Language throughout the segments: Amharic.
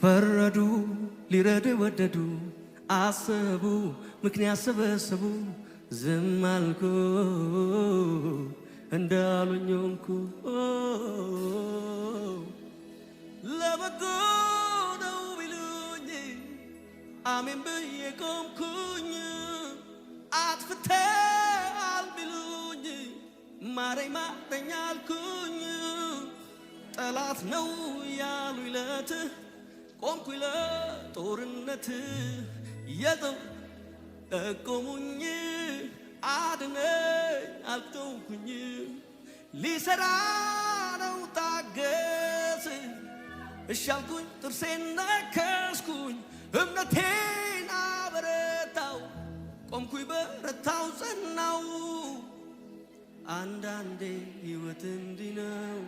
ፈረዱ ሊረዱ ወደዱ አሰቡ ምክንያት ሰበሰቡ ዝም አልኩ እንዳሉኝ ሆንኩ ለበጎ ነው ቢሉኝ አሜን ብዬ ቆምኩኝ አጥፍተሃል ቢሉኝ ማረኝ ማረኝ አልኩኝ ጠላት ነው ያሉኝ ለት ቆምኩኝ ለጦርነት የጠቆሙኝ አድነኝ አልተውኩኝ ሊሰራ ነው ታገስ እሻልኩኝ ጥርሴን ነከስኩኝ እምነቴን አበረታው ቆምኩኝ በረታው ጸናው አንዳንዴ ሕይወት እንዲህ ነው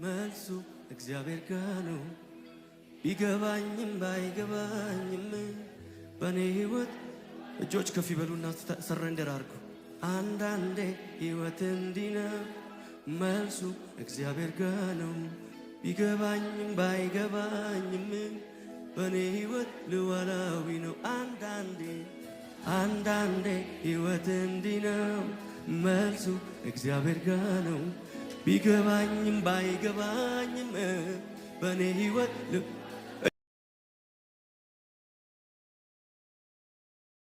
መልሱ እግዚአብሔር ጋር ነው ቢገባኝም ባይገባኝም በኔ ሕይወት እጆች ከፍ ይበሉና ሰረንደር አድርጉ አንዳንዴ ሕይወት እንዲህ ነው መልሱ እግዚአብሔር ጋር ነው ቢገባኝም ባይገባኝም በኔ ሕይወት ልዋላዊ ነው አንዳንዴ ሕይወት እንዲህ ነው መልሱ እግዚአብሔር ጋር ነው ቢገባኝም ባይገባኝም በኔ ሕይወት